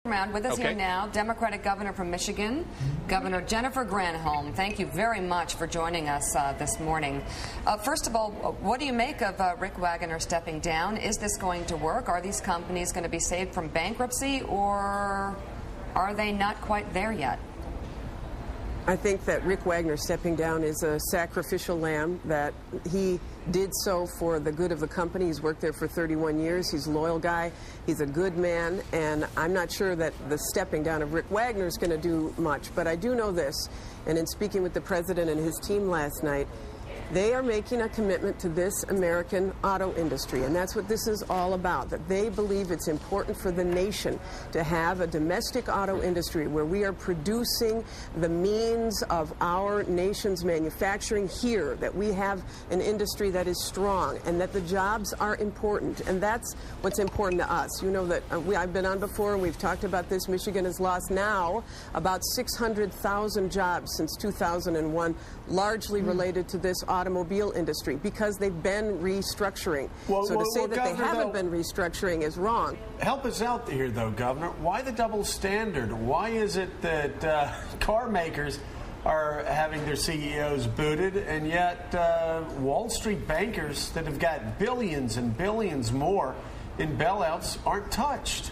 Around with us here now, Democratic Governor from Michigan, Governor Jennifer Granholm. Thank you very much for joining us this morning. First of all, what do you make of Rick Wagoner stepping down? Is this going to work? Are these companies going to be saved from bankruptcy, or are they not quite there yet? I think that Rick Wagoner stepping down is a sacrificial lamb, that he did so for the good of the company. He's worked there for 31 years. He's a loyal guy. He's a good man. And I'm not sure that the stepping down of Rick Wagoner is going to do much. But I do know this, and in speaking with the president and his team last night, they are making a commitment to this American auto industry, and that's what this is all about, that they believe it's important for the nation to have a domestic auto industry where we are producing the means of our nation's manufacturing here, that we have an industry that is strong, and that the jobs are important, and that's what's important to us. You know that I've been on before, and we've talked about this. Michigan has lost now about 600,000 jobs since 2001, largely related to this automobile industry, because they've been restructuring. So to say that they haven't been restructuring is wrong. Help us out here, though, Governor. Why the double standard? Why is it that car makers are having their CEOs booted, and yet Wall Street bankers that have got billions and billions more in bailouts aren't touched?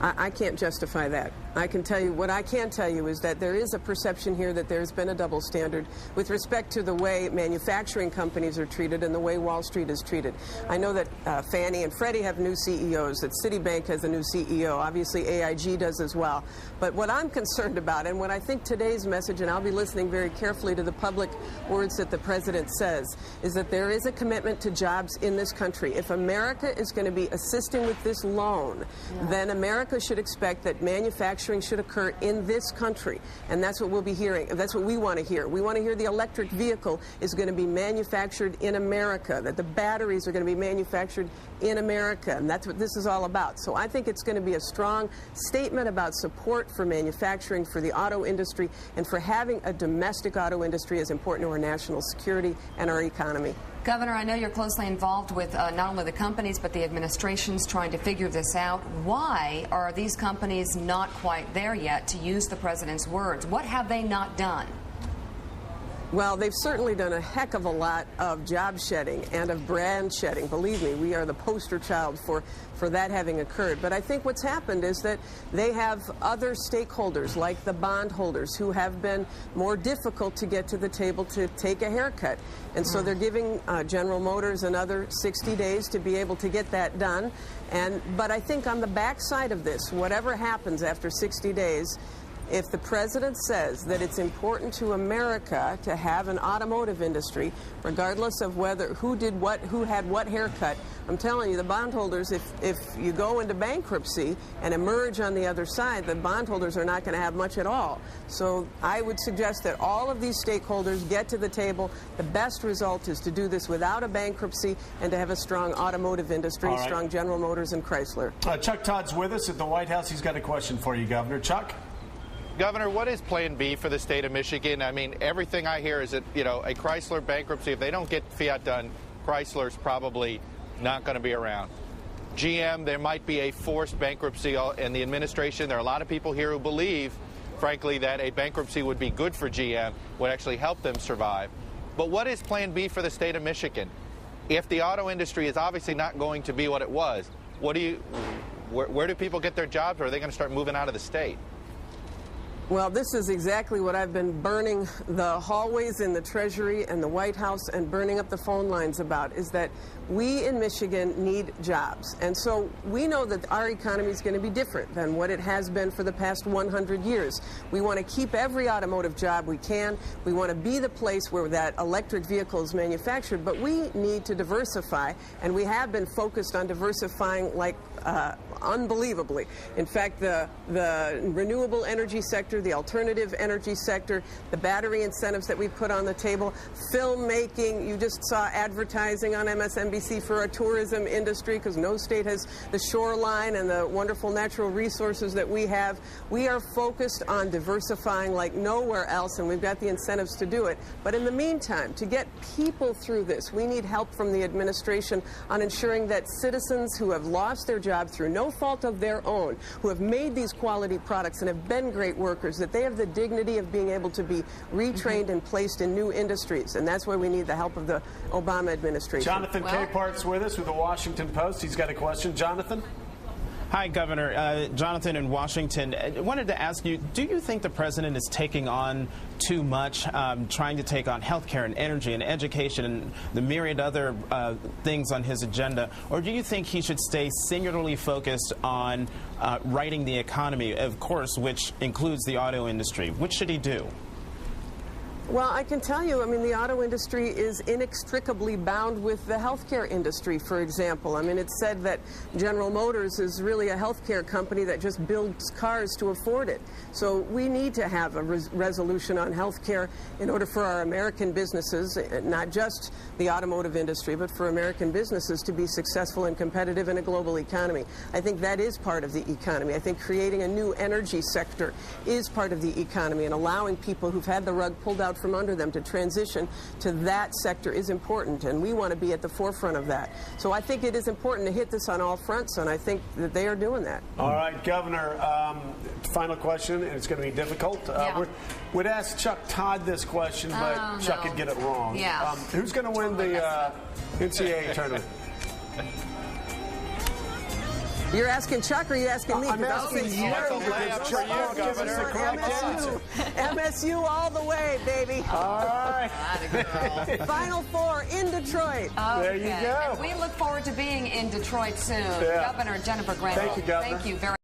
I can't justify that. I can tell you, what I can tell you is that there is a perception here that there's been a double standard with respect to the way manufacturing companies are treated and the way Wall Street is treated. I know that Fannie and Freddie have new CEOs, that Citibank has a new CEO, obviously AIG does as well. But what I'm concerned about, and what I think today's message, and I'll be listening very carefully to the public words that the president says, is that there is a commitment to jobs in this country. If America is going to be assisting with this loan, then America should expect that manufacturing should occur in this country, and that's what we'll be hearing. That's what we want to hear. We want to hear the electric vehicle is going to be manufactured in America, that the batteries are going to be manufactured in America, and that's what this is all about. So I think it's going to be a strong statement about support for manufacturing, for the auto industry, and for having a domestic auto industry is important to our national security and our economy. Governor, I know you're closely involved with not only the companies, but the administrations trying to figure this out. Why are these companies not quite there yet, to use the president's words? What have they not done? Well, they've certainly done a heck of a lot of job shedding and of brand shedding. Believe me, we are the poster child for that having occurred. But I think what's happened is that they have other stakeholders, like the bondholders, who have been more difficult to get to the table to take a haircut. And so they're giving General Motors another 60 days to be able to get that done. But I think on the backside of this, whatever happens after 60 days, if the president says that it's important to America to have an automotive industry, regardless of who did what, who had what haircut, I'm telling you, the bondholders, if you go into bankruptcy and emerge on the other side, the bondholders are not going to have much at all. So I would suggest that all of these stakeholders get to the table. The best result is to do this without a bankruptcy and to have a strong automotive industry, strong General Motors and Chrysler. Chuck Todd's with us at the White House. He's got a question for you, Governor. Chuck? Governor, what is Plan B for the state of Michigan? I mean, everything I hear is that, a Chrysler bankruptcy, if they don't get Fiat done, Chrysler's probably not going to be around. GM, there might be a forced bankruptcy in the administration. There are a lot of people here who believe, frankly, that a bankruptcy would be good for GM, would actually help them survive. But what is Plan B for the state of Michigan? If the auto industry is obviously not going to be what it was, where do people get their jobs, or are they going to start moving out of the state? Well, this is exactly what I've been burning the hallways in the Treasury and the White House and burning up the phone lines about, is that we in Michigan need jobs. And so we know that our economy is going to be different than what it has been for the past 100 years. We want to keep every automotive job we can. We want to be the place where that electric vehicle is manufactured, but we need to diversify, and we have been focused on diversifying like unbelievably. In fact, the renewable energy sector, the alternative energy sector, the battery incentives that we put on the table, filmmaking, you just saw advertising on MSNBC for our tourism industry, because no state has the shoreline and the wonderful natural resources that we have. We are focused on diversifying like nowhere else, and we've got the incentives to do it. But in the meantime, to get people through this, we need help from the administration on ensuring that citizens who have lost their job through no fault of their own, who have made these quality products and have been great workers, that they have the dignity of being able to be retrained and placed in new industries. And that's why we need the help of the Obama administration. Jonathan Capehart's with us with the Washington Post. He's got a question. Jonathan? Hi, Governor. Jonathan in Washington. I wanted to ask you, do you think the president is taking on too much, trying to take on healthcare and energy and education and the myriad other things on his agenda? Or do you think he should stay singularly focused on righting the economy, of course, which includes the auto industry? Which should he do? Well, I can tell you, I mean, the auto industry is inextricably bound with the healthcare industry, for example. I mean, it's said that General Motors is really a healthcare company that just builds cars to afford it. So we need to have a resolution on healthcare in order for our American businesses, not just the automotive industry, but for American businesses to be successful and competitive in a global economy. I think that is part of the economy. I think creating a new energy sector is part of the economy, and allowing people who've had the rug pulled out from under them to transition to that sector is important, and we want to be at the forefront of that. So I think it is important to hit this on all fronts, and I think that they are doing that. All right, Governor, final question, and it's going to be difficult. We'd ask Chuck Todd this question, but Chuck could get it wrong. Yeah. Who's going to win the NCAA tournament? You're asking Chuck, or are you asking me? I'm asking you. That's a layup for you, Governor. MSU all the way, baby. All right. Final four in Detroit. There you go. And we look forward to being in Detroit soon. Yeah. Governor Jennifer Granholm. Thank you, Governor. Thank you very